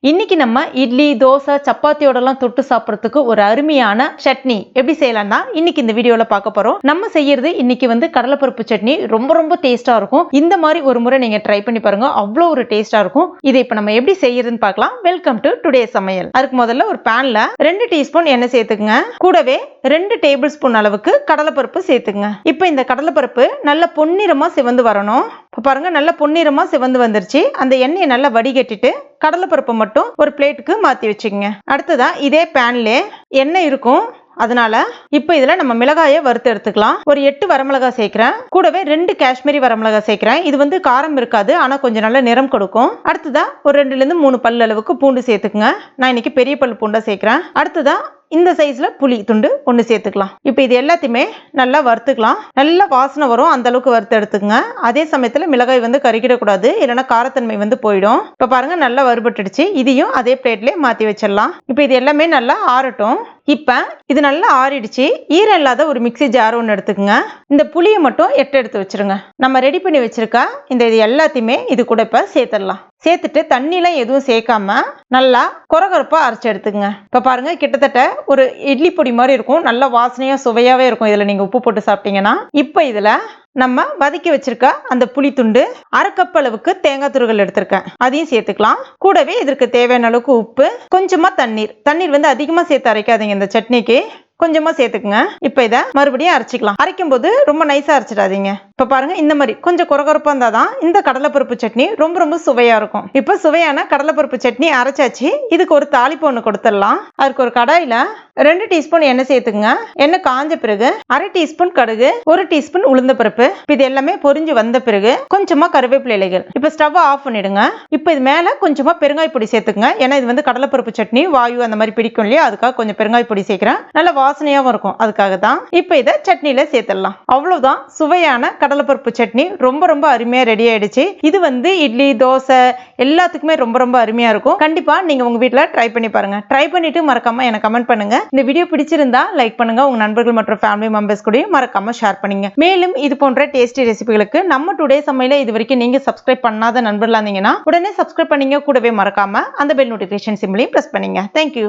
இன்னைக்கு நம்ம இட்லி, தோசை, சப்பாத்தியோடலாம் தொட்டு சாப்பிட்றதுக்கு ஒரு அருமையான சட்னி எப்படி செய்யலாம்னா இன்னைக்கு இந்த வீடியோல பார்க்க போறோம். நம்ம செய்யறது இன்னைக்கு கடலைப்பருப்பு சட்னி ரொம்ப டேஸ்டா இருக்கும். இந்த மாதிரி ஒரு முறை நீங்க ட்ரை பண்ணி பாருங்க, அவ்வளோ ஒரு டேஸ்டா இருக்கும். இதை இப்ப நம்ம எப்படி செய்யறதுன்னு பார்க்கலாம். வெல்கம் டு டுடே சமையல். அதுக்கு முதல்ல ஒரு பேன்ல 2 டீஸ்பூன் எண்ணெய் சேர்த்துக்குங்க. கூடவே 2 டேபிள் ஸ்பூன் அளவுக்கு கடலைப்பருப்பு சேர்த்துக்குங்க. இப்போ இந்த கடலைப்பருப்பு நல்ல பொன்னிறமா சிவந்து வரணும். இப்போ பாருங்க, நல்ல பொன்னிறமா சிவந்து வந்துருச்சு. அந்த எண்ணெயை நல்லா வடிகட்டிட்டு கடலைப்பருப்பு மட்டும் ஒரு பிளேட்டுக்கு மாத்தி வச்சுக்கோங்க. அடுத்ததா இதே பேன்ல எண்ணெய் இருக்கும், அதனால இப்போ இதுல நம்ம மிளகாயை வறுத்து எடுத்துக்கலாம். ஒரு 8 வரமிளகாய் சேர்க்கிறேன். கூடவே 2 காஷ்மீரி வரமிளகாய் சேர்க்கிறேன். இது காரம் இருக்காது, ஆனா கொஞ்சம் நல்ல நிறம் கொடுக்கும். அடுத்ததா ஒரு 2ல இருந்து 3 பல் அளவுக்கு பூண்டு சேர்த்துக்குங்க. நான் இன்னைக்கு பெரிய பல் பூண்டா சேர்க்கிறேன். அடுத்ததா இந்த சைஸ்ல புளி துண்டு 1 சேர்த்துக்கலாம். இப்போ இது எல்லாத்தையுமே நல்லா வறுத்துக்கலாம். நல்லா வாசனை வரும், அந்த அளவுக்கு வறுத்து எடுத்துக்கங்க. அதே சமயத்துல மிளகாய் கருகிடக்கூடாது, இல்லைன்னா காரத்தன்மை போயிடும். இப்போ பாருங்க, நல்லா வறுபட்டுடுச்சு. இதையும் அதே பிளேட்லயே மாத்தி வச்சிடலாம். இப்போ இது எல்லாமே நல்லா ஆறட்டும். இப்ப இது நல்லா ஆறிடுச்சு. ஈரம் இல்லாத ஒரு மிக்ஸி ஜார் ஒன்று எடுத்துக்கங்க. இந்த புளியை மட்டும் எடுத்து வச்சிருங்க. நம்ம ரெடி பண்ணி வச்சிருக்க இது எல்லாத்தையுமே இது கூட இப்ப சேர்த்துடலாம். சேர்த்துட்டு தண்ணிலாம் எதுவும் சேர்க்காம நல்லா கொரகொரப்பா அரைச்சு எடுத்துக்கங்க. இப்ப பாருங்க, கிட்டத்தட்ட ஒரு இட்லி பொடி மாதிரி இருக்கும். நல்ல வாசனையா சுவையாவே இருக்கும் இதுல நீங்க உப்பு போட்டு சாப்பிட்டீங்கன்னா. இப்ப இதுல நம்ம வதக்கி வச்சிருக்க அந்த புளி துண்டு, 1/2 கப் அளவுக்கு தேங்காய் துருவல் எடுத்திருக்கேன், அதையும் சேர்த்துக்கலாம். கூடவே இதற்கு தேவையான அளவுக்கு உப்பு, கொஞ்சமா தண்ணீர் அதிகமா சேர்த்து அரைக்காதீங்க. இந்த சட்னிக்கு கொஞ்சமா சேர்த்துக்குங்க. இப்ப இதை மறுபடியும் அரைச்சிக்கலாம். அரைக்கும் போது ரொம்ப நைஸா அரைச்சிடாதீங்க. இப்ப பாருங்க, இந்த மாதிரி கொஞ்சம் கொரகொரப்பா இருந்தாதான் இந்த கடலைப்பருப்பு சட்னி ரொம்ப சுவையா இருக்கும். இப்ப சுவையான கடலைப்பருப்பு சட்னி அரைச்சாச்சு. இதுக்கு ஒரு தாளிப்பு ஒண்ணு கொடுத்துடலாம். அதுக்கு ஒரு கடாயில 2 டீஸ்பூன் எண்ணெய் சேர்த்துக்குங்க. எண்ணெய் காஞ்ச பிறகு 1/2 டீஸ்பூன் கடுகு, 1 டீஸ்பூன் உளுந்த பருப்பு, இது எல்லாமே பொரிஞ்சு வந்த பிறகு கொஞ்சமா கருவேப்பிலை இலைகள். இப்ப ஸ்டவ் ஆஃப் பண்ணிடுங்க. இப்ப இது மேல கொஞ்சமா பெருங்காய பொடி சேர்த்துக்குங்க. ஏன்னா இது கடலைப்பருப்பு சட்னி வாயு அந்த மாதிரி பிடிக்கும் இல்லையா, அதுக்காக கொஞ்சம் பெருங்காய பொடி சேர்க்கிறேன். நல்ல வாசனையாவும் இருக்கும், அதுக்காக தான். இப்ப இதை சட்னியில சேர்த்துடலாம். அவ்வளவுதான், சுவையான கடலைப்பருப்பு சட்னி ரொம்ப அருமையா ரெடி ஆயிடுச்சு. இது இட்லி, தோசை எல்லாத்துக்குமே ரொம்ப அருமையா இருக்கும். கண்டிப்பா நீங்க உங்க வீட்டுல ட்ரை பண்ணி பாருங்க. ட்ரை பண்ணிட்டு மறக்காம எனக்கு கமெண்ட் பண்ணுங்க. இந்த வீடியோ பிடிச்சிருந்தா லைக் பண்ணுங்க. உங்க நண்பர்கள் மற்றும் ஃபேமிலி மெம்பர்ஸ் கூட மறக்காம ஷேர் பண்ணுங்க. மேலும் இது போன்ற டேஸ்டி ரெசிபிகளுக்கு நம்ம டுடே சமையல இது வரைக்கும் நீங்க சப்ஸ்கிரைப் பண்ணாத நண்பர்களா இருந்தீங்கன்னா உடனே சப்ஸ்கிரைப் பண்ணீங்க. கூடவே மறக்காம அந்த பெல் நோட்டிபிகேஷன் சிம்பிளையும் பிரஸ் பண்ணுங்க. தேங்க்யூ.